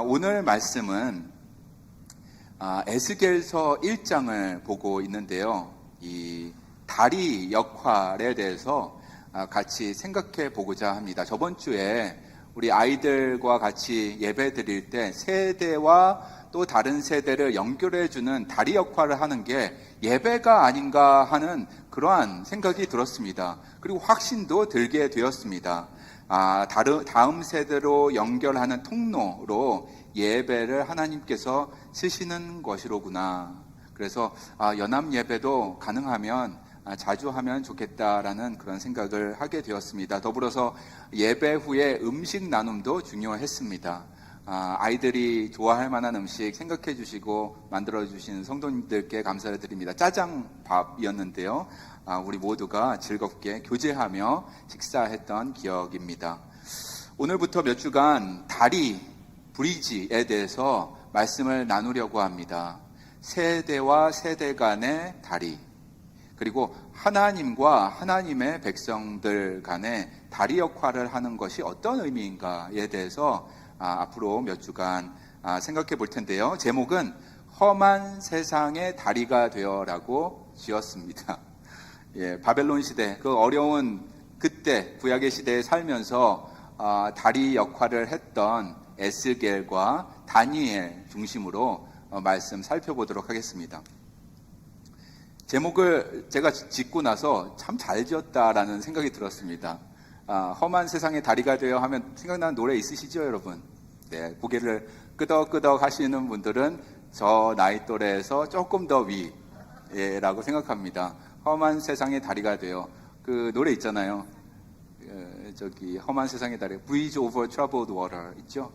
오늘 말씀은 에스겔서 1장을 보고 있는데요. 이 다리 역할에 대해서 같이 생각해 보고자 합니다. 저번 주에 우리 아이들과 같이 예배 드릴 때 세대와 또 다른 세대를 연결해 주는 다리 역할을 하는 게 예배가 아닌가 하는 그러한 생각이 들었습니다. 그리고 확신도 들게 되었습니다. 다음 세대로 연결하는 통로로 예배를 하나님께서 쓰시는 것이로구나. 그래서 연합 예배도 가능하면 자주 하면 좋겠다라는 그런 생각을 하게 되었습니다. 더불어서 예배 후에 음식 나눔도 중요했습니다. 아이들이 좋아할 만한 음식 생각해 주시고 만들어 주신 성도님들께 감사를 드립니다. 짜장밥이었는데요. 우리 모두가 즐겁게 교제하며 식사했던 기억입니다. 오늘부터 몇 주간 다리, 브리지에 대해서 말씀을 나누려고 합니다. 세대와 세대 간의 다리, 그리고 하나님과 하나님의 백성들 간의 다리 역할을 하는 것이 어떤 의미인가에 대해서 앞으로 몇 주간 생각해 볼 텐데요. 제목은 험한 세상의 다리가 되어라고 지었습니다. 바벨론 시대, 그 어려운 그때 구약의 시대에 살면서 다리 역할을 했던 에스겔과 다니엘 중심으로 말씀 살펴보도록 하겠습니다. 제목을 제가 짓고 나서 참 잘 지었다라는 생각이 들었습니다. 험한 세상의 다리가 되어 하면 생각나는 노래 있으시죠, 여러분? 네, 고개를 끄덕끄덕 하시는 분들은 저 나이 또래에서 조금 더 위라고 생각합니다. 험한 세상의 다리가 되어, 그 노래 있잖아요. 험한 세상의 다리, Bridge over Troubled Water 있죠?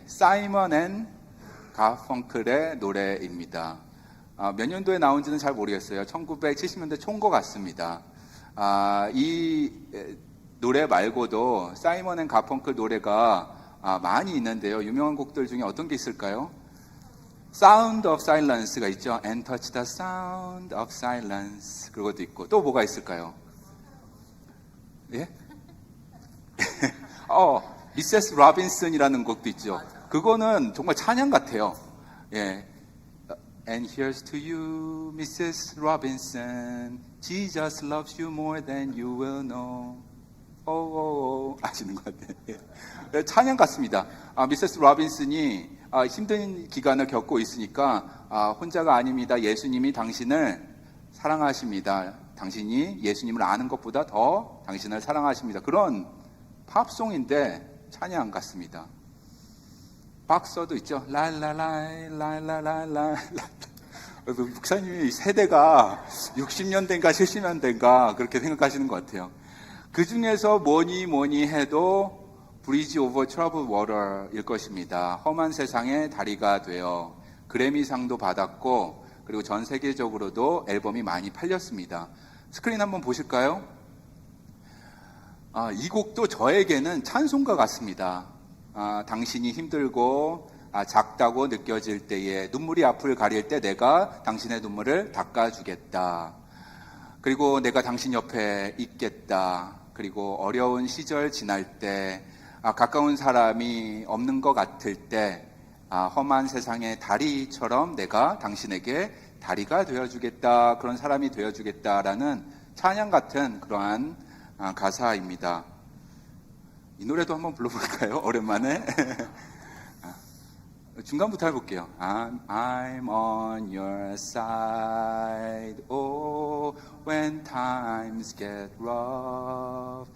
사이먼 앤 가펑클의 노래입니다. 몇 년도에 나온지는 잘 모르겠어요. 1970년대 초인 것 같습니다. 이 노래 말고도 사이먼 앤 가펑클 노래가 많이 있는데요. 유명한 곡들 중에 어떤 게 있을까요? Sound of Silence가 있죠. And touch the sound of silence. 그것도 있고. 또 뭐가 있을까요? 예? 미세스 로빈슨이라는 곡도 있죠. 그거는 정말 찬양 같아요. And here's to you, Mrs. Robinson. Jesus loves you more than you will know. 아시는 것 같아요. 찬양 같습니다. 미세스 로빈슨이 힘든 기간을 겪고 있으니까 혼자가 아닙니다. 예수님이 당신을 사랑하십니다. 당신이 예수님을 아는 것보다 더 당신을 사랑하십니다. 그런 팝송인데 찬양 같습니다. 박서도 있죠. 랄랄랄랄랄랄랄. 목사님이 세대가 60년대인가 70년대인가 그렇게 생각하시는 것 같아요. 그 중에서 뭐니 해도 브리지 오버 트러블 워터일 것입니다. 험한 세상의 다리가 되어 그래미상도 받았고, 그리고 전 세계적으로도 앨범이 많이 팔렸습니다. 스크린 한번 보실까요? 이 곡도 저에게는 찬송가 같습니다. 당신이 힘들고 작다고 느껴질 때에, 눈물이 앞을 가릴 때 내가 당신의 눈물을 닦아주겠다. 그리고 내가 당신 옆에 있겠다. 그리고 어려운 시절 지날 때, 가까운 사람이 없는 것 같을 때, 험한 세상의 다리처럼 내가 당신에게 다리가 되어주겠다. 그런 사람이 되어주겠다라는 찬양 같은 그러한 가사입니다. 이 노래도 한번 불러볼까요? 오랜만에. 중간부터 해볼게요. I'm on your side. Oh, when times get rough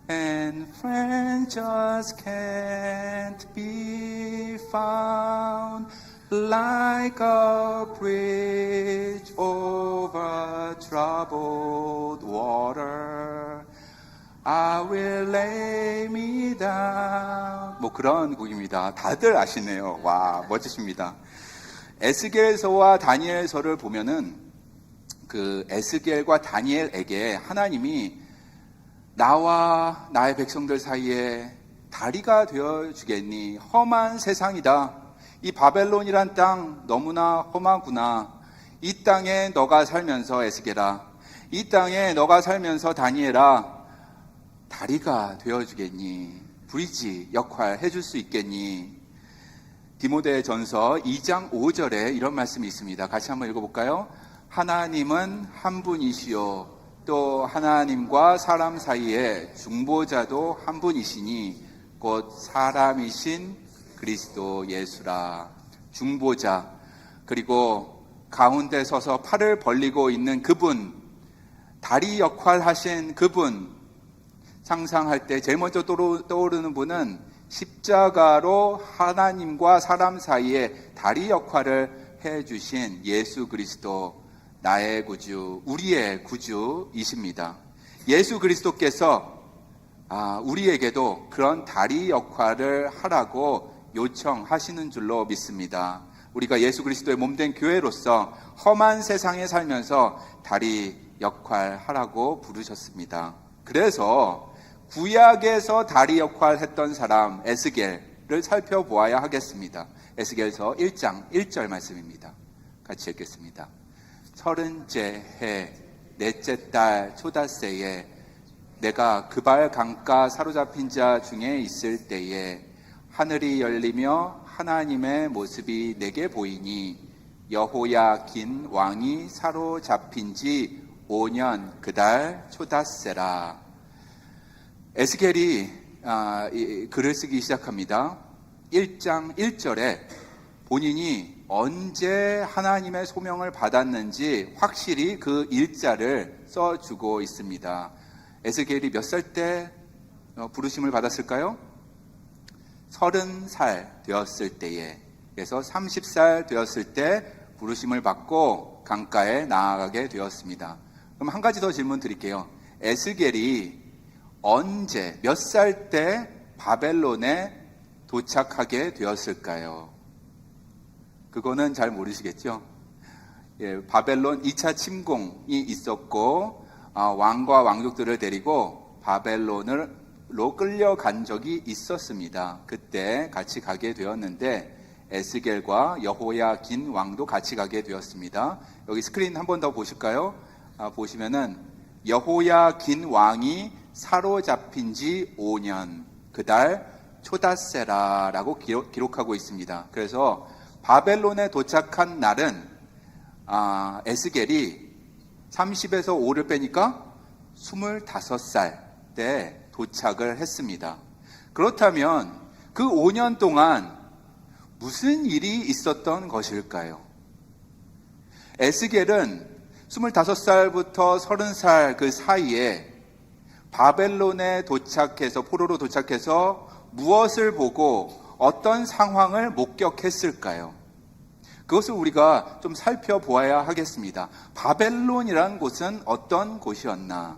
and friends just can't be found, like a bridge over troubled water, I will lay me down. 뭐 그런 곡입니다. 다들 아시네요. 와, 멋지십니다. 에스겔서와 다니엘서를 보면은 그 에스겔과 다니엘에게 하나님이 나와 나의 백성들 사이에 다리가 되어주겠니? 험한 세상이다. 이 바벨론이란 땅 너무나 험하구나. 이 땅에 너가 살면서 에스겔아, 이 땅에 너가 살면서 다니엘아, 다리가 되어주겠니? 브리지 역할 해줄 수 있겠니? 디모데전서 2장 5절에 이런 말씀이 있습니다. 같이 한번 읽어볼까요? 하나님은 한 분이시요 또 하나님과 사람 사이에 중보자도 한 분이시니 곧 사람이신 그리스도 예수라. 중보자, 그리고 가운데 서서 팔을 벌리고 있는 그분, 다리 역할 하신 그분, 상상할 때 제일 먼저 떠오르는 분은 십자가로 하나님과 사람 사이에 다리 역할을 해주신 예수 그리스도, 나의 구주, 우리의 구주이십니다. 예수 그리스도께서 우리에게도 그런 다리 역할을 하라고 요청하시는 줄로 믿습니다. 우리가 예수 그리스도의 몸된 교회로서 험한 세상에 살면서 다리 역할 하라고 부르셨습니다. 그래서 구약에서 다리 역할 했던 사람 에스겔을 살펴보아야 하겠습니다. 에스겔서 1장 1절 말씀입니다. 같이 읽겠습니다. 30째 해 넷째 달 초닷새에 내가 그발 강가 사로잡힌 자 중에 있을 때에 하늘이 열리며 하나님의 모습이 내게 보이니 여호야긴 왕이 사로잡힌 지 5년 그달 초닷새라. 에스겔이 글을 쓰기 시작합니다. 1장 1절에 본인이 언제 하나님의 소명을 받았는지 확실히 그 일자를 써주고 있습니다. 에스겔이 몇 살 때 부르심을 받았을까요? 30살 되었을 때에, 그래서 30살 되었을 때 부르심을 받고 강가에 나아가게 되었습니다. 그럼 한 가지 더 질문 드릴게요. 에스겔이 언제, 몇 살 때 바벨론에 도착하게 되었을까요? 그거는 잘 모르시겠죠? 바벨론 2차 침공이 있었고 왕과 왕족들을 데리고 바벨론으로 끌려간 적이 있었습니다. 그때 같이 가게 되었는데 에스겔과 여호야긴 왕도 같이 가게 되었습니다. 여기 스크린 한 번 더 보실까요? 보시면은 여호야긴 왕이 사로잡힌 지 5년 그달 초닷새라라고 기록하고 있습니다. 그래서 바벨론에 도착한 날은 에스겔이 30에서 5를 빼니까 25살 때 도착을 했습니다. 그렇다면 그 5년 동안 무슨 일이 있었던 것일까요? 에스겔은 25살부터 30살 그 사이에 바벨론에 도착해서, 포로로 도착해서 무엇을 보고 어떤 상황을 목격했을까요? 그것을 우리가 좀 살펴보아야 하겠습니다. 바벨론이라는 곳은 어떤 곳이었나?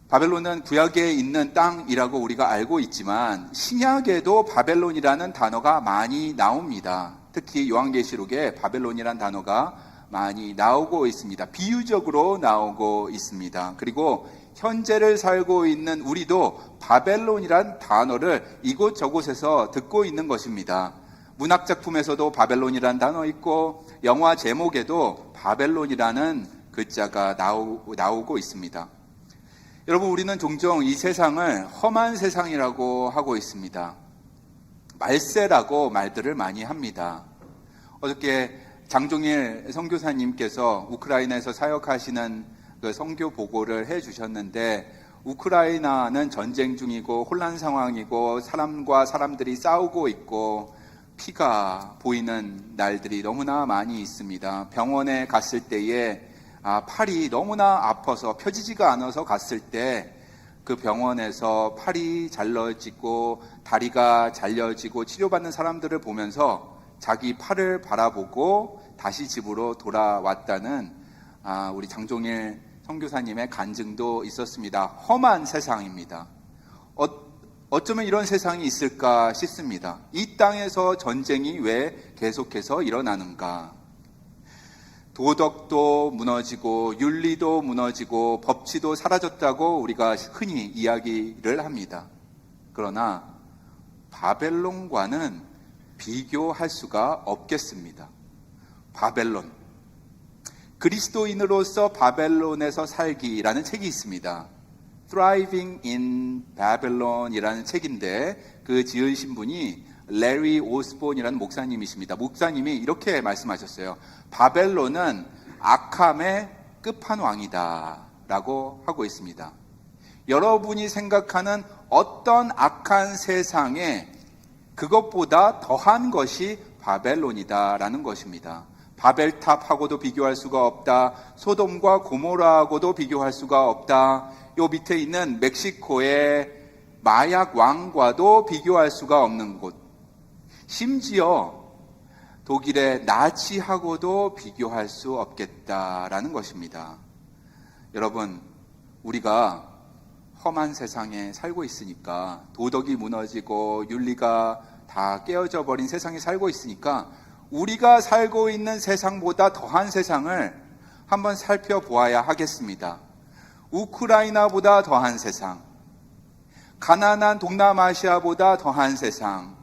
바벨론은 구약에 있는 땅이라고 우리가 알고 있지만 신약에도 바벨론이라는 단어가 많이 나옵니다. 특히 요한계시록에 바벨론이라는 단어가 많이 나오고 있습니다. 비유적으로 나오고 있습니다. 그리고 현재를 살고 있는 우리도 바벨론이란 단어를 이곳저곳에서 듣고 있는 것입니다. 문학작품에서도 바벨론이란 단어 있고 영화 제목에도 바벨론이라는 글자가 나오고 있습니다. 여러분, 우리는 종종 이 세상을 험한 세상이라고 하고 있습니다. 말세라고 말들을 많이 합니다. 어저께 장종일 선교사님께서 우크라이나에서 사역하시는 그 선교 보고를 해주셨는데 우크라이나는 전쟁 중이고 혼란 상황이고 사람과 사람들이 싸우고 있고 피가 보이는 날들이 너무나 많이 있습니다. 병원에 갔을 때에 팔이 너무나 아파서 펴지지가 않아서 갔을 때 그 병원에서 팔이 잘라지고 다리가 잘려지고 치료받는 사람들을 보면서 자기 팔을 바라보고 다시 집으로 돌아왔다는 우리 장종일 선교사님의 간증도 있었습니다. 험한 세상입니다. 어쩌면 이런 세상이 있을까 싶습니다. 이 땅에서 전쟁이 왜 계속해서 일어나는가? 도덕도 무너지고 윤리도 무너지고 법치도 사라졌다고 우리가 흔히 이야기를 합니다. 그러나 바벨론과는 비교할 수가 없겠습니다. 바벨론, 그리스도인으로서 바벨론에서 살기라는 책이 있습니다. Thriving in Babylon이라는 책인데 그 지으신 분이 레리 오스본이라는 목사님이십니다. 목사님이 이렇게 말씀하셨어요. 바벨론은 악함의 끝판왕이다 라고 하고 있습니다. 여러분이 생각하는 어떤 악한 세상에 그것보다 더한 것이 바벨론이다라는 것입니다. 바벨탑하고도 비교할 수가 없다. 소돔과 고모라하고도 비교할 수가 없다. 요 밑에 있는 멕시코의 마약 왕과도 비교할 수가 없는 곳. 심지어 독일의 나치하고도 비교할 수 없겠다라는 것입니다. 여러분, 우리가 험한 세상에 살고 있으니까, 도덕이 무너지고 윤리가 다 깨어져 버린 세상에 살고 있으니까 우리가 살고 있는 세상보다 더한 세상을 한번 살펴보아야 하겠습니다. 우크라이나보다 더한 세상, 가난한 동남아시아보다 더한 세상,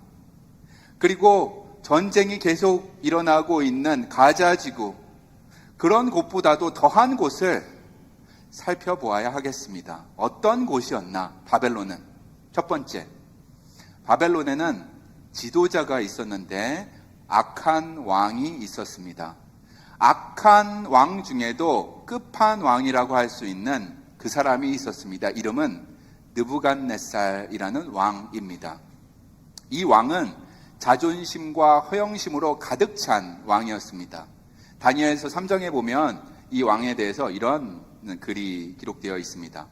그리고 전쟁이 계속 일어나고 있는 가자지구, 그런 곳보다도 더한 곳을 살펴보아야 하겠습니다. 어떤 곳이었나? 바벨론은. 첫 번째, 바벨론에는 지도자가 있었는데 악한 왕이 있었습니다. 악한 왕 중에도 끝판왕이라고 할 수 있는 그 사람이 있었습니다. 이름은 느부갓네살이라는 왕입니다. 이 왕은 자존심과 허영심으로 가득 찬 왕이었습니다. 다니엘서 3장에 보면 이 왕에 대해서 이런 글이 기록되어 있습니다.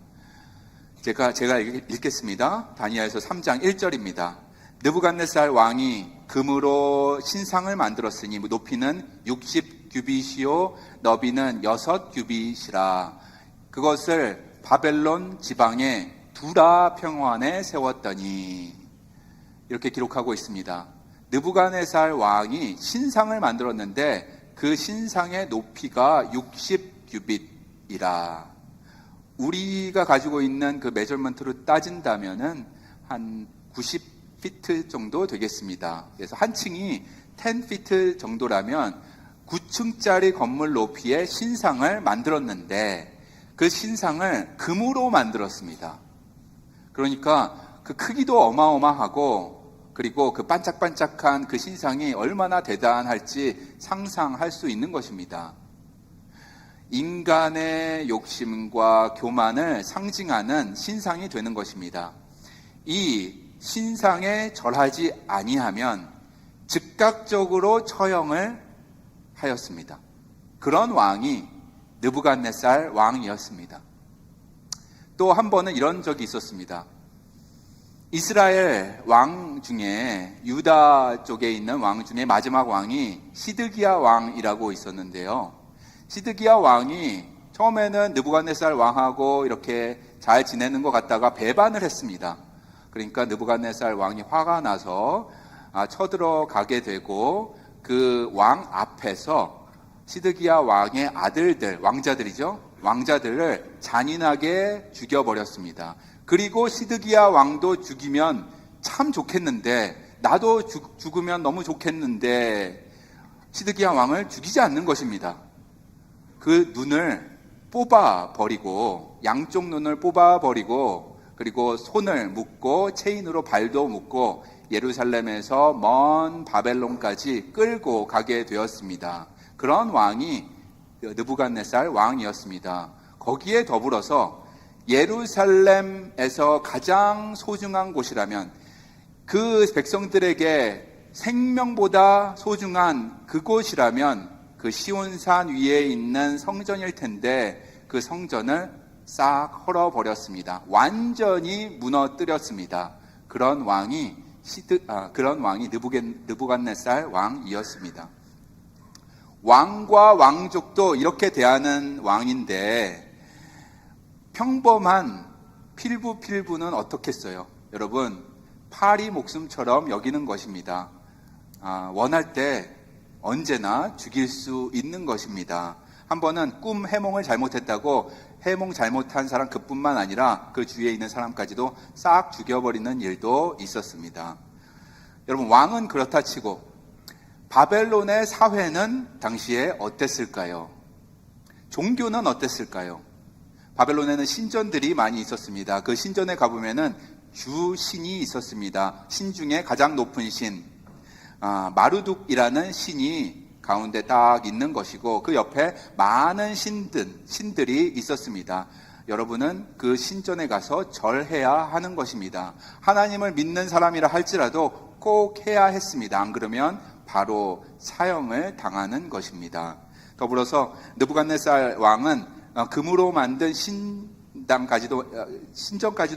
제가 읽겠습니다. 다니엘서 3장 1절입니다. 느부갓네살 왕이 금으로 신상을 만들었으니 높이는 60규빗이요 너비는 6규빗이라. 그것을 바벨론 지방의 두라 평원에 세웠더니, 이렇게 기록하고 있습니다. 느부갓네살 왕이 신상을 만들었는데 그 신상의 높이가 60규빗이라. 우리가 가지고 있는 그 메저먼트로 따진다면은 한 90피트 정도 되겠습니다. 그래서 한 층이 10피트 정도라면 9층짜리 건물 높이의 신상을 만들었는데 그 신상을 금으로 만들었습니다. 그러니까 그 크기도 어마어마하고, 그리고 그 반짝반짝한 그 신상이 얼마나 대단할지 상상할 수 있는 것입니다. 인간의 욕심과 교만을 상징하는 신상이 되는 것입니다. 이 신상에 절하지 아니하면 즉각적으로 처형을 하였습니다. 그런 왕이 느부갓네살 왕이었습니다. 또 한 번은 이런 적이 있었습니다. 이스라엘 왕 중에, 유다 쪽에 있는 왕 중에 마지막 왕이 시드기야 왕이라고 있었는데요. 시드기야 왕이 처음에는 느부갓네살 왕하고 이렇게 잘 지내는 것 같다가 배반을 했습니다. 그러니까 느부갓네살 왕이 화가 나서 쳐들어가게 되고, 그 왕 앞에서 시드기야 왕의 아들들, 왕자들을 잔인하게 죽여버렸습니다. 그리고 시드기야 왕도 죽이면 참 좋겠는데, 나도 죽으면 너무 좋겠는데 시드기야 왕을 죽이지 않는 것입니다. 그 눈을 뽑아버리고, 양쪽 눈을 뽑아버리고, 그리고 손을 묶고 체인으로 발도 묶고 예루살렘에서 먼 바벨론까지 끌고 가게 되었습니다. 그런 왕이 느부갓네살 왕이었습니다. 거기에 더불어서 예루살렘에서 가장 소중한 곳이라면, 그 백성들에게 생명보다 소중한 그곳이라면 그 시온산 위에 있는 성전일 텐데 그 성전을 싹 헐어버렸습니다. 완전히 무너뜨렸습니다. 그런 왕이 느부갓네살 왕이었습니다. 왕과 왕족도 이렇게 대하는 왕인데, 평범한 필부는 어떻겠어요? 여러분, 파리 목숨처럼 여기는 것입니다. 원할 때 언제나 죽일 수 있는 것입니다. 한 번은 꿈 해몽을 잘못했다고 해몽 잘못한 사람 그뿐만 아니라 그 주위에 있는 사람까지도 싹 죽여버리는 일도 있었습니다. 여러분, 왕은 그렇다 치고 바벨론의 사회는 당시에 어땠을까요? 종교는 어땠을까요? 바벨론에는 신전들이 많이 있었습니다. 그 신전에 가보면은 주신이 있었습니다. 신 중에 가장 높은 신, 마르둑이라는 신이 가운데 딱 있는 것이고 그 옆에 많은 신들이 있었습니다. 여러분은 그 신전에 가서 절해야 하는 것입니다. 하나님을 믿는 사람이라 할지라도 꼭 해야 했습니다. 안 그러면 바로 사형을 당하는 것입니다. 더불어서 느부갓네살 왕은 금으로 만든 신전까지도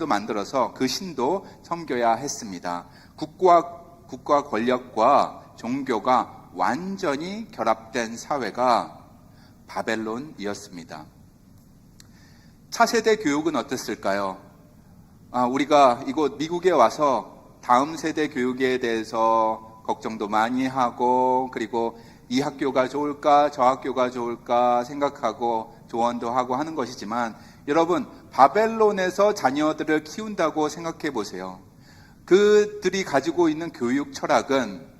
만들어서 그 신도 섬겨야 했습니다. 국가 권력과 종교가 완전히 결합된 사회가 바벨론이었습니다. 차세대 교육은 어땠을까요? 우리가 이곳 미국에 와서 다음 세대 교육에 대해서 걱정도 많이 하고, 그리고 이 학교가 좋을까 저 학교가 좋을까 생각하고 조언도 하고 하는 것이지만, 여러분, 바벨론에서 자녀들을 키운다고 생각해 보세요. 그들이 가지고 있는 교육 철학은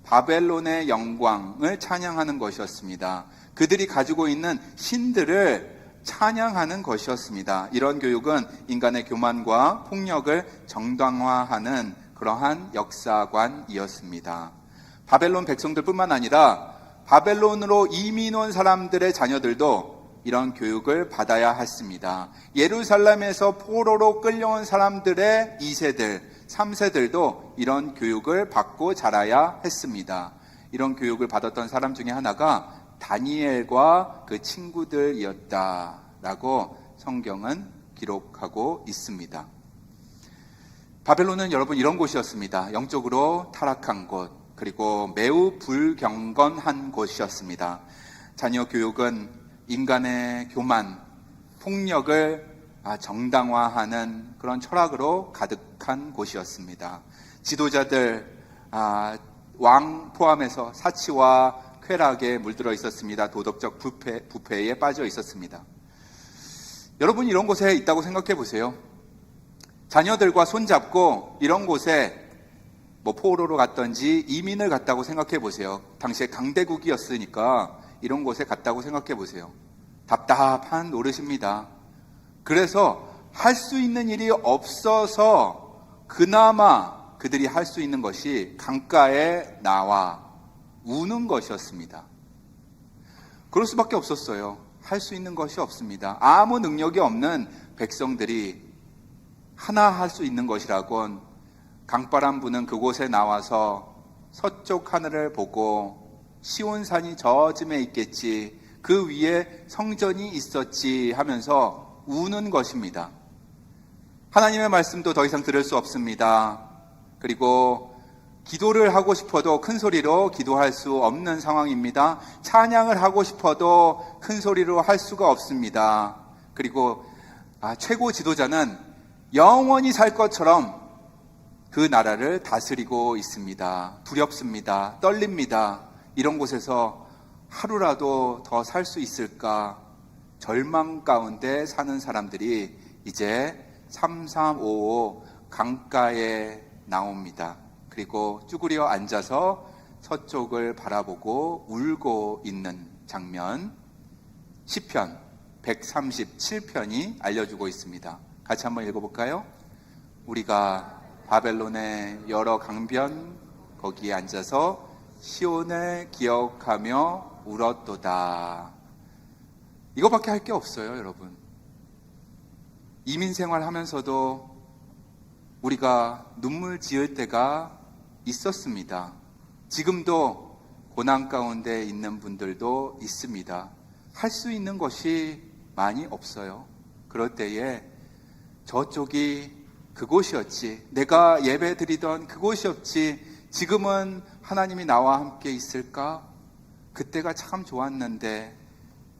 바벨론의 영광을 찬양하는 것이었습니다. 그들이 가지고 있는 신들을 찬양하는 것이었습니다. 이런 교육은 인간의 교만과 폭력을 정당화하는 그러한 역사관이었습니다. 바벨론 백성들뿐만 아니라 바벨론으로 이민 온 사람들의 자녀들도 이런 교육을 받아야 했습니다. 예루살렘에서 포로로 끌려온 사람들의 2세들, 3세들도 이런 교육을 받고 자라야 했습니다. 이런 교육을 받았던 사람 중에 하나가 다니엘과 그 친구들이었다라고 성경은 기록하고 있습니다. 바벨론은 여러분 이런 곳이었습니다. 영적으로 타락한 곳, 그리고 매우 불경건한 곳이었습니다. 자녀 교육은 인간의 교만, 폭력을 정당화하는 그런 철학으로 가득한 곳이었습니다. 지도자들, 왕 포함해서 사치와 쾌락에 물들어 있었습니다. 도덕적 부패에 빠져 있었습니다. 여러분 이런 곳에 있다고 생각해 보세요. 자녀들과 손잡고 이런 곳에 포로로 갔던지 이민을 갔다고 생각해 보세요. 당시에 강대국이었으니까 이런 곳에 갔다고 생각해 보세요. 답답한 노릇입니다. 그래서 할 수 있는 일이 없어서 그나마 그들이 할 수 있는 것이 강가에 나와 우는 것이었습니다. 그럴 수밖에 없었어요. 할 수 있는 것이 없습니다. 아무 능력이 없는 백성들이 하나 할 수 있는 것이라곤 강바람 부는 그곳에 나와서 서쪽 하늘을 보고 시온산이 저쯤에 있겠지, 그 위에 성전이 있었지 하면서 우는 것입니다. 하나님의 말씀도 더 이상 들을 수 없습니다. 그리고 기도를 하고 싶어도 큰 소리로 기도할 수 없는 상황입니다. 찬양을 하고 싶어도 큰 소리로 할 수가 없습니다. 그리고 최고 지도자는 영원히 살 것처럼 그 나라를 다스리고 있습니다. 두렵습니다. 떨립니다. 이런 곳에서 하루라도 더 살 수 있을까? 절망 가운데 사는 사람들이 이제 3355 강가에 나옵니다. 그리고 쭈그려 앉아서 서쪽을 바라보고 울고 있는 장면, 시편 137편이 알려주고 있습니다. 같이 한번 읽어볼까요? 우리가 바벨론의 여러 강변 거기에 앉아서 시온을 기억하며 울었도다. 이거밖에 할 게 없어요, 여러분. 이민 생활하면서도 우리가 눈물 지을 때가 있었습니다. 지금도 고난 가운데 있는 분들도 있습니다. 할 수 있는 것이 많이 없어요. 그럴 때에 저쪽이 그곳이었지, 내가 예배 드리던 그곳이었지, 지금은 하나님이 나와 함께 있을까? 그때가 참 좋았는데,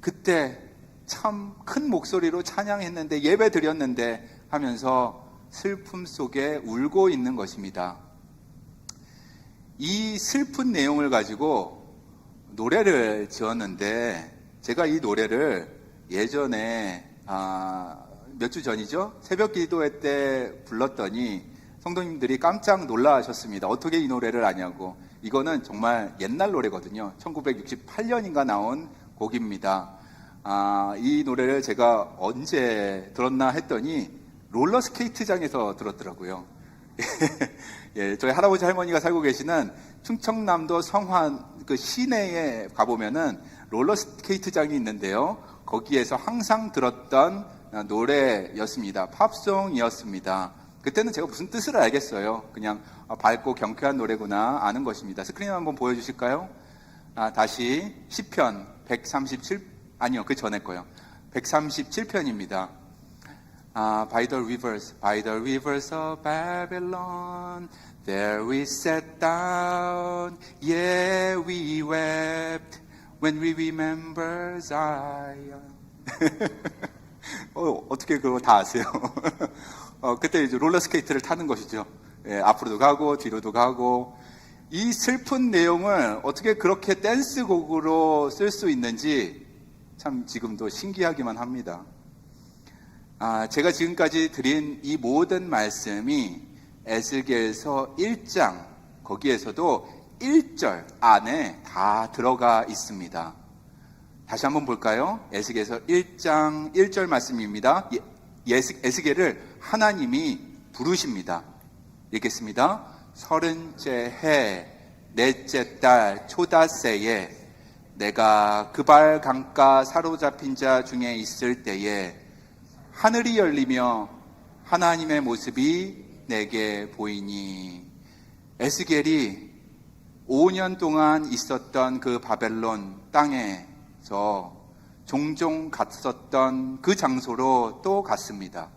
그때 참 큰 목소리로 찬양했는데, 예배 드렸는데 하면서 슬픔 속에 울고 있는 것입니다. 이 슬픈 내용을 가지고 노래를 지었는데, 제가 이 노래를 예전에 몇 주 전이죠? 새벽 기도회 때 불렀더니 성도님들이 깜짝 놀라셨습니다. 어떻게 이 노래를 아냐고. 이거는 정말 옛날 노래거든요. 1968년인가 나온 곡입니다. 이 노래를 제가 언제 들었나 했더니 롤러스케이트장에서 들었더라고요. 예, 저희 할아버지 할머니가 살고 계시는 충청남도 성환 그 시내에 가보면은 롤러스케이트장이 있는데요. 거기에서 항상 들었던 노래였습니다. 팝송이었습니다. 그때는 제가 무슨 뜻을 알겠어요. 그냥 밝고 경쾌한 노래구나 아는 것입니다. 스크린 한번 보여주실까요? 다시 시편 137, 아니요, 그 전에 거요. 137편입니다. By the rivers of Babylon, there we sat down, yeah, we wept, when we remember Zion. 어떻게 그거 다 아세요? 그때 이제 롤러스케이트를 타는 것이죠. 예, 앞으로도 가고, 뒤로도 가고. 이 슬픈 내용을 어떻게 그렇게 댄스곡으로 쓸 수 있는지 참 지금도 신기하기만 합니다. 제가 지금까지 드린 이 모든 말씀이 에스겔서 1장, 거기에서도 1절 안에 다 들어가 있습니다. 다시 한번 볼까요? 에스겔서 1장 1절 말씀입니다. 에스겔을 하나님이 부르십니다. 읽겠습니다. 30째 해 넷째 달 초다새에 내가 그발 강가 사로잡힌 자 중에 있을 때에 하늘이 열리며 하나님의 모습이 내게 보이니. 에스겔이 5년 동안 있었던 그 바벨론 땅에서 종종 갔었던 그 장소로 또 갔습니다.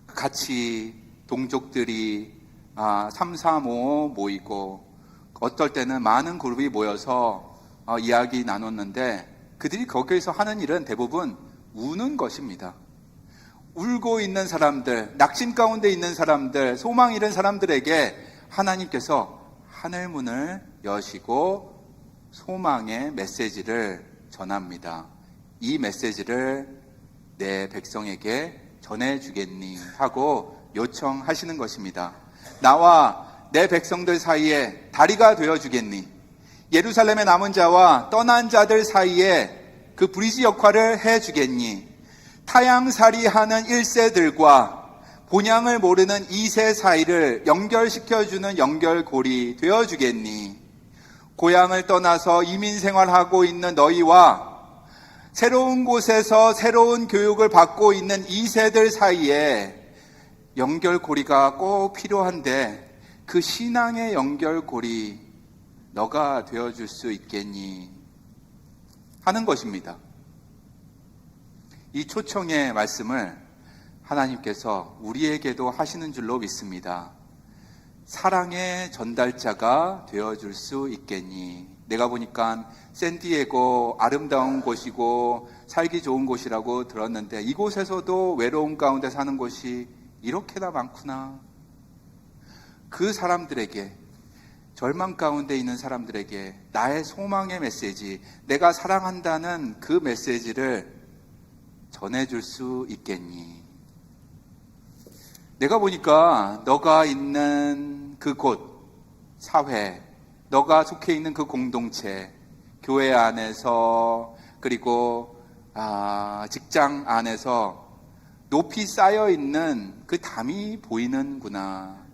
같이 동족들이 3, 4, 5 모이고 어떨 때는 많은 그룹이 모여서 이야기 나눴는데 그들이 거기에서 하는 일은 대부분 우는 것입니다. 울고 있는 사람들, 낙심 가운데 있는 사람들, 소망 잃은 사람들에게 하나님께서 하늘문을 여시고 소망의 메시지를 전합니다. 이 메시지를 내 백성에게 전해주겠니? 하고 요청하시는 것입니다. 나와 내 백성들 사이에 다리가 되어주겠니? 예루살렘에 남은 자와 떠난 자들 사이에 그 브리지 역할을 해주겠니? 타양살이하는 1세들과 본향을 모르는 2세 사이를 연결시켜주는 연결고리 되어주겠니? 고향을 떠나서 이민생활하고 있는 너희와 새로운 곳에서 새로운 교육을 받고 있는 2세들 사이에 연결고리가 꼭 필요한데 그 신앙의 연결고리 너가 되어줄 수 있겠니? 하는 것입니다. 이 초청의 말씀을 하나님께서 우리에게도 하시는 줄로 믿습니다. 사랑의 전달자가 되어줄 수 있겠니? 내가 보니까 샌디에고 아름다운 곳이고 살기 좋은 곳이라고 들었는데 이곳에서도 외로움 가운데 사는 곳이 이렇게나 많구나. 그 사람들에게, 절망 가운데 있는 사람들에게 나의 소망의 메시지, 내가 사랑한다는 그 메시지를 전해줄 수 있겠니? 내가 보니까 너가 있는 그곳, 사회, 너가 속해 있는 그 공동체, 교회 안에서 그리고 직장 안에서 높이 쌓여 있는 그 담이 보이는구나.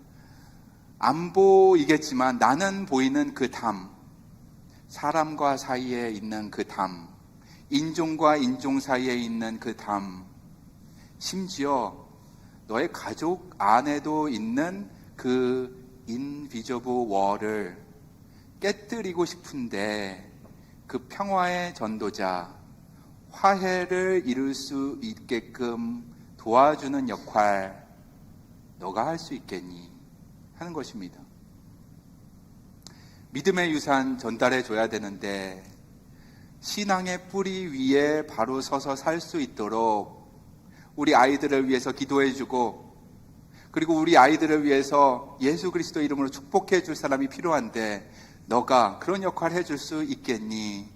안 보이겠지만 나는 보이는 그 담, 사람과 사이에 있는 그 담, 인종과 인종 사이에 있는 그 담, 심지어 너의 가족 안에도 있는 그 인비저블 월을 깨뜨리고 싶은데 그 평화의 전도자, 화해를 이룰 수 있게끔 도와주는 역할 너가 할 수 있겠니? 하는 것입니다. 믿음의 유산 전달해 줘야 되는데 신앙의 뿌리 위에 바로 서서 살 수 있도록 우리 아이들을 위해서 기도해 주고 그리고 우리 아이들을 위해서 예수 그리스도 이름으로 축복해 줄 사람이 필요한데 너가 그런 역할을 해줄 수 있겠니?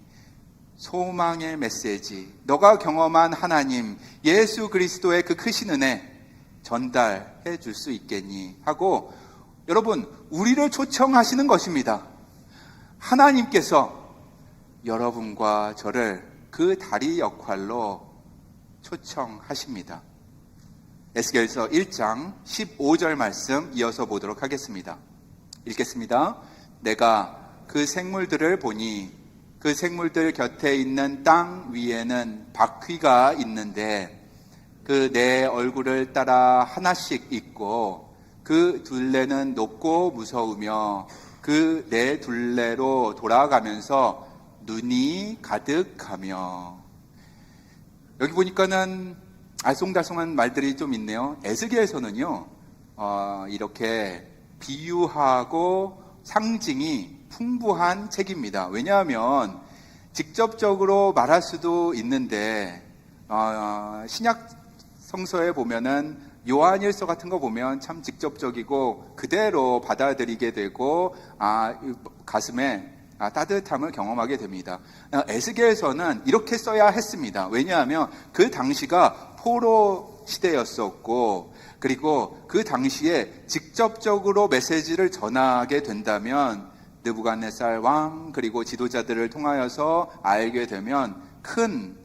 소망의 메시지, 너가 경험한 하나님, 예수 그리스도의 그 크신 은혜 전달해 줄 수 있겠니? 하고 여러분, 우리를 초청하시는 것입니다. 하나님께서 여러분과 저를 그 다리 역할로 초청하십니다. 에스겔서 1장 15절 말씀 이어서 보도록 하겠습니다. 읽겠습니다. 내가 그 생물들을 보니 그 생물들 곁에 있는 땅 위에는 바퀴가 있는데 그 내 얼굴을 따라 하나씩 있고 그 둘레는 높고 무서우며 그 내 둘레로 돌아가면서 눈이 가득하며. 여기 보니까는 알쏭달쏭한 말들이 좀 있네요. 에스겔서는요 이렇게 비유하고 상징이 풍부한 책입니다. 왜냐하면 직접적으로 말할 수도 있는데 신약 성서에 보면은 요한일서 같은 거 보면 참 직접적이고 그대로 받아들이게 되고 가슴에 따뜻함을 경험하게 됩니다. 에스겔서는 이렇게 써야 했습니다. 왜냐하면 그 당시가 포로 시대였었고 그리고 그 당시에 직접적으로 메시지를 전하게 된다면 느부갓네살 왕 그리고 지도자들을 통하여서 알게 되면 큰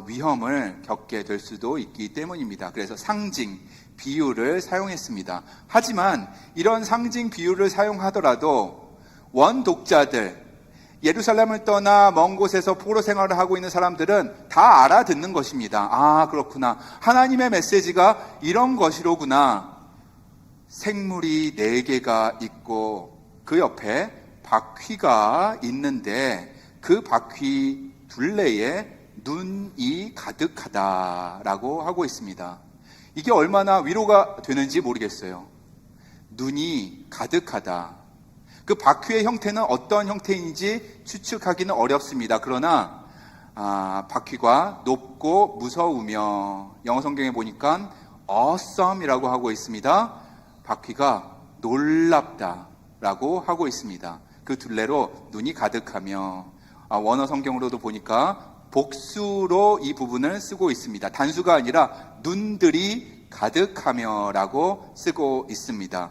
위험을 겪게 될 수도 있기 때문입니다. 그래서 상징, 비유를 사용했습니다. 하지만 이런 상징, 비유를 사용하더라도 원독자들, 예루살렘을 떠나 먼 곳에서 포로 생활을 하고 있는 사람들은 다 알아듣는 것입니다. 그렇구나. 하나님의 메시지가 이런 것이로구나. 생물이 4개가 있고 그 옆에 바퀴가 있는데 그 바퀴 둘레에 눈이 가득하다라고 하고 있습니다. 이게 얼마나 위로가 되는지 모르겠어요. 눈이 가득하다. 그 바퀴의 형태는 어떤 형태인지 추측하기는 어렵습니다. 그러나 바퀴가 높고 무서우며, 영어 성경에 보니까 awesome이라고 하고 있습니다. 바퀴가 놀랍다라고 하고 있습니다. 그 둘레로 눈이 가득하며, 원어 성경으로도 보니까 복수로 이 부분을 쓰고 있습니다. 단수가 아니라 눈들이 가득하며라고 쓰고 있습니다.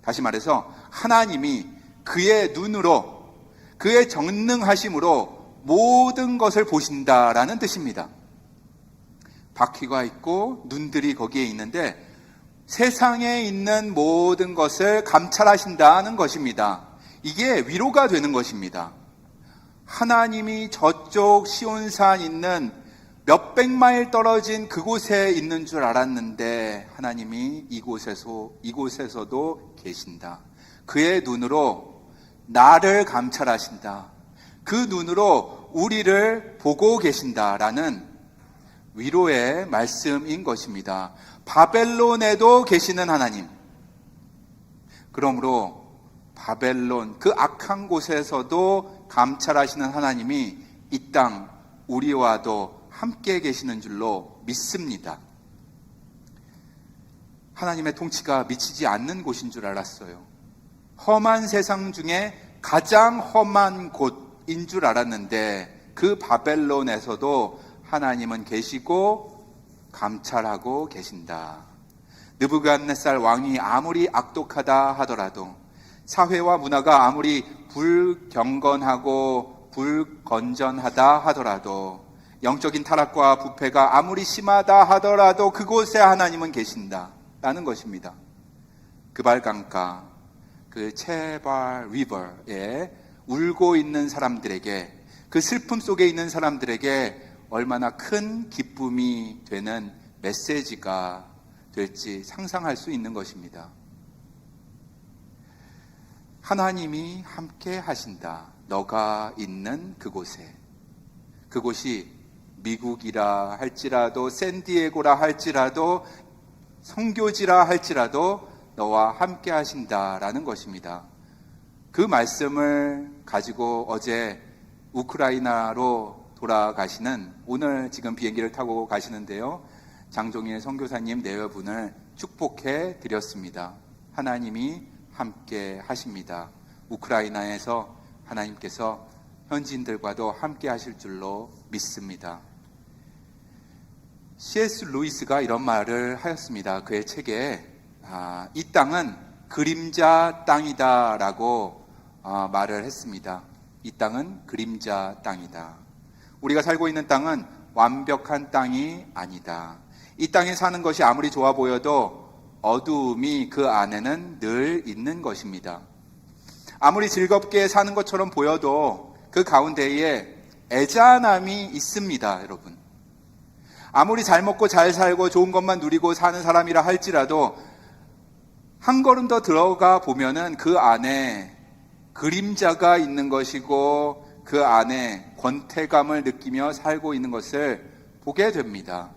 다시 말해서 하나님이 그의 눈으로, 그의 전능하심으로 모든 것을 보신다라는 뜻입니다. 바퀴가 있고 눈들이 거기에 있는데 세상에 있는 모든 것을 감찰하신다는 것입니다. 이게 위로가 되는 것입니다. 하나님이 저쪽 시온산 있는 몇백 마일 떨어진 그곳에 있는 줄 알았는데 하나님이 이곳에서도 계신다. 그의 눈으로 나를 감찰하신다. 그 눈으로 우리를 보고 계신다라는 위로의 말씀인 것입니다. 바벨론에도 계시는 하나님. 그러므로 바벨론, 그 악한 곳에서도 감찰하시는 하나님이 이 땅 우리와도 함께 계시는 줄로 믿습니다. 하나님의 통치가 미치지 않는 곳인 줄 알았어요. 험한 세상 중에 가장 험한 곳인 줄 알았는데 그 바벨론에서도 하나님은 계시고 감찰하고 계신다. 느부갓네살 왕이 아무리 악독하다 하더라도, 사회와 문화가 아무리 불경건하고 불건전하다 하더라도, 영적인 타락과 부패가 아무리 심하다 하더라도 그곳에 하나님은 계신다라는 것입니다. 그발 강가, 그 체발 리버에 울고 있는 사람들에게, 그 슬픔 속에 있는 사람들에게 얼마나 큰 기쁨이 되는 메시지가 될지 상상할 수 있는 것입니다. 하나님이 함께 하신다. 너가 있는 그곳에. 그곳이 미국이라 할지라도, 샌디에고라 할지라도, 선교지라 할지라도 너와 함께 하신다라는 것입니다. 그 말씀을 가지고 어제 우크라이나로 돌아가시는, 오늘 지금 비행기를 타고 가시는데요, 장종일 선교사님 내외분을 축복해 드렸습니다. 하나님이 함께 하십니다. 우크라이나에서 하나님께서 현지인들과도 함께 하실 줄로 믿습니다. C.S. 루이스가 이런 말을 하였습니다. 그의 책에 이 땅은 그림자 땅이다 라고 말을 했습니다. 이 땅은 그림자 땅이다. 우리가 살고 있는 땅은 완벽한 땅이 아니다. 이 땅에 사는 것이 아무리 좋아 보여도 어두움이 그 안에는 늘 있는 것입니다. 아무리 즐겁게 사는 것처럼 보여도 그 가운데에 애잔함이 있습니다, 여러분. 아무리 잘 먹고 잘 살고 좋은 것만 누리고 사는 사람이라 할지라도 한 걸음 더 들어가 보면은 그 안에 그림자가 있는 것이고 그 안에 권태감을 느끼며 살고 있는 것을 보게 됩니다.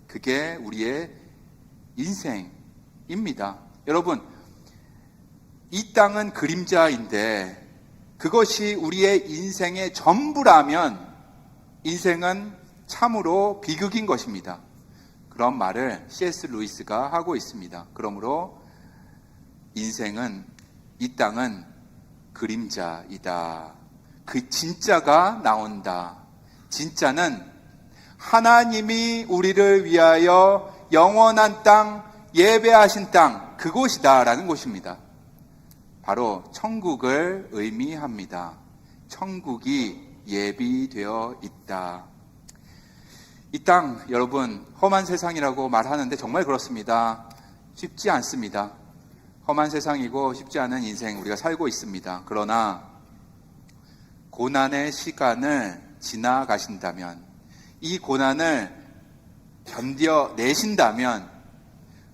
그게 우리의 인생입니다. 여러분, 이 땅은 그림자인데 그것이 우리의 인생의 전부라면 인생은 참으로 비극인 것입니다. 그런 말을 C.S. 루이스가 하고 있습니다. 그러므로 인생은, 이 땅은 그림자이다. 그 진짜가 나온다. 진짜는 하나님이 우리를 위하여 영원한 땅, 예배하신 땅, 그곳이다 라는 곳입니다. 바로 천국을 의미합니다. 천국이 예비되어 있다. 이 땅, 여러분, 험한 세상이라고 말하는데 정말 그렇습니다. 쉽지 않습니다. 험한 세상이고 쉽지 않은 인생 우리가 살고 있습니다. 그러나 고난의 시간을 지나가신다면, 이 고난을 견뎌내신다면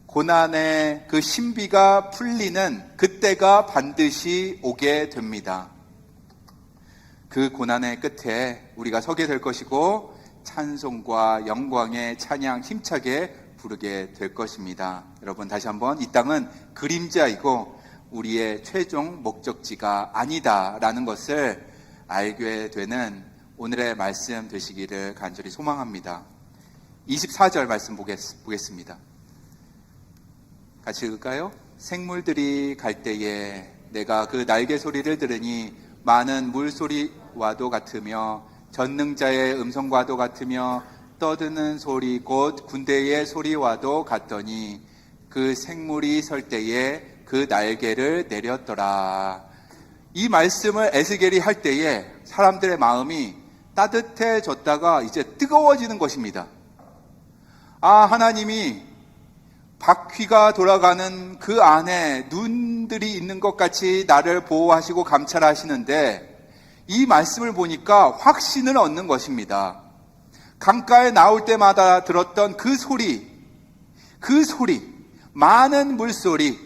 고난의 그 신비가 풀리는 그때가 반드시 오게 됩니다. 그 고난의 끝에 우리가 서게 될 것이고 찬송과 영광의 찬양 힘차게 부르게 될 것입니다. 여러분, 다시 한번 이 땅은 그림자이고 우리의 최종 목적지가 아니다라는 것을 알게 되는 오늘의 말씀 되시기를 간절히 소망합니다. 24절 말씀 보겠습니다. 같이 읽을까요? 생물들이 갈 때에 내가 그 날개 소리를 들으니 많은 물소리와도 같으며 전능자의 음성과도 같으며 떠드는 소리 곧 군대의 소리와도 같더니 그 생물이 설 때에 그 날개를 내렸더라. 이 말씀을 에스겔이 할 때에 사람들의 마음이 따뜻해졌다가 이제 뜨거워지는 것입니다. 아, 하나님이 바퀴가 돌아가는 그 안에 눈들이 있는 것 같이 나를 보호하시고 감찰하시는데 이 말씀을 보니까 확신을 얻는 것입니다. 강가에 나올 때마다 들었던 그 소리, 많은 물소리,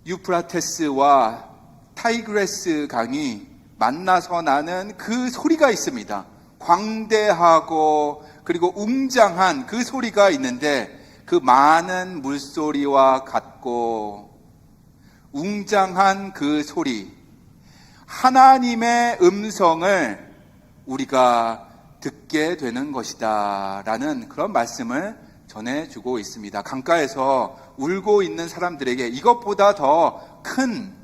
유프라테스와 타이그레스 강이 만나서 나는 그 소리가 있습니다. 광대하고 그리고 웅장한 그 소리가 있는데 그 많은 물소리와 같고 웅장한 그 소리, 하나님의 음성을 우리가 듣게 되는 것이다 라는 그런 말씀을 전해주고 있습니다. 강가에서 울고 있는 사람들에게 이것보다 더 큰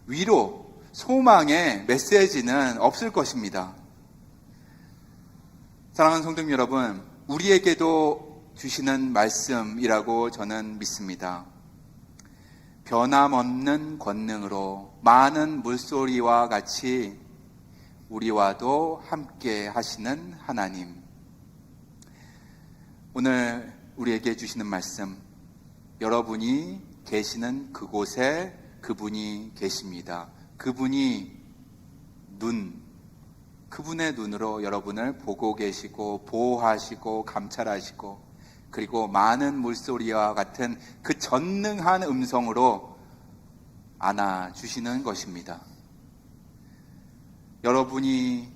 위로, 소망의 메시지는 없을 것입니다. 사랑하는 성도 여러분, 우리에게도 주시는 말씀이라고 저는 믿습니다. 변함없는 권능으로 많은 물소리와 같이 우리와도 함께 하시는 하나님. 오늘 우리에게 주시는 말씀, 여러분이 계시는 그곳에 그분이 계십니다. 그분이 그분의 눈으로 여러분을 보고 계시고 보호하시고 감찰하시고 그리고 많은 물소리와 같은 그 전능한 음성으로 안아주시는 것입니다. 여러분이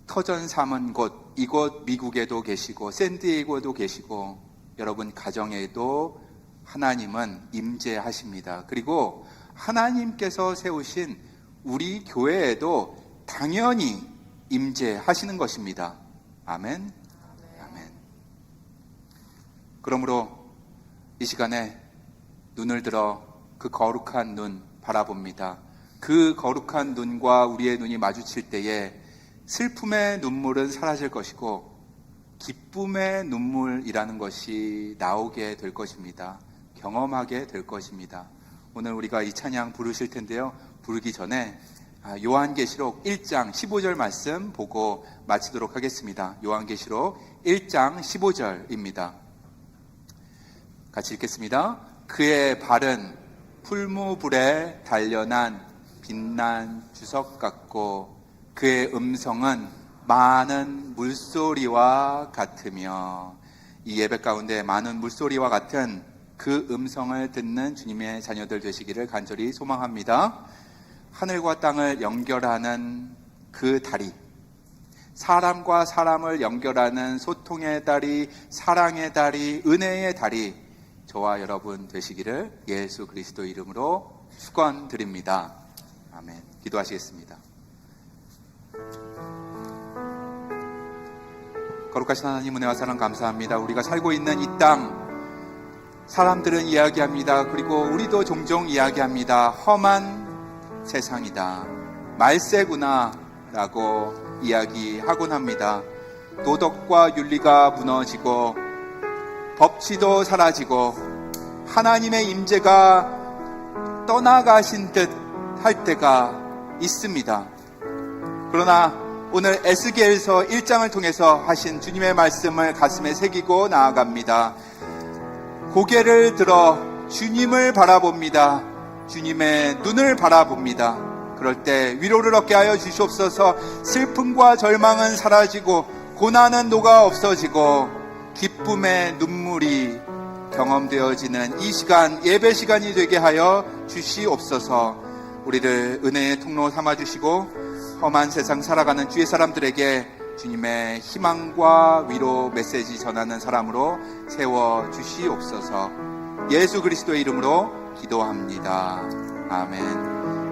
터전 삼은 곳, 이곳 미국에도 계시고 샌디에이고에도 계시고 여러분 가정에도 하나님은 임재하십니다. 그리고 하나님께서 세우신 우리 교회에도 당연히 임재하시는 것입니다. 아멘. 아멘. 그러므로 이 시간에 눈을 들어 그 거룩한 눈 바라봅니다. 그 거룩한 눈과 우리의 눈이 마주칠 때에 슬픔의 눈물은 사라질 것이고 기쁨의 눈물이라는 것이 나오게 될 것입니다. 경험하게 될 것입니다. 오늘 우리가 이 찬양 부르실 텐데요. 부르기 전에 요한계시록 1장 15절 말씀 보고 마치도록 하겠습니다. 요한계시록 1장 15절입니다. 같이 읽겠습니다. 그의 발은 풀무불에 단련한 빛난 주석 같고 그의 음성은 많은 물소리와 같으며, 이 예배 가운데 많은 물소리와 같은 그 음성을 듣는 주님의 자녀들 되시기를 간절히 소망합니다. 하늘과 땅을 연결하는 그 다리, 사람과 사람을 연결하는 소통의 다리, 사랑의 다리, 은혜의 다리, 저와 여러분 되시기를 예수 그리스도 이름으로 축원드립니다. 아멘. 기도하시겠습니다. 거룩하신 하나님, 은혜와 사랑 감사합니다. 우리가 살고 있는 이 땅, 사람들은 이야기합니다. 그리고 우리도 종종 이야기합니다. 험한 세상이다, 말세구나 라고 이야기하곤 합니다. 도덕과 윤리가 무너지고 법치도 사라지고 하나님의 임재가 떠나가신 듯 할 때가 있습니다. 그러나 오늘 에스겔서 1장을 통해서 하신 주님의 말씀을 가슴에 새기고 나아갑니다. 고개를 들어 주님을 바라봅니다. 주님의 눈을 바라봅니다. 그럴 때 위로를 얻게 하여 주시옵소서. 슬픔과 절망은 사라지고 고난은 녹아 없어지고 기쁨의 눈물이 경험되어지는 이 시간, 예배 시간이 되게 하여 주시옵소서. 우리를 은혜의 통로 삼아주시고 험한 세상 살아가는 주의 사람들에게 주님의 희망과 위로 메시지 전하는 사람으로 세워주시옵소서. 예수 그리스도의 이름으로 기도합니다. 아멘.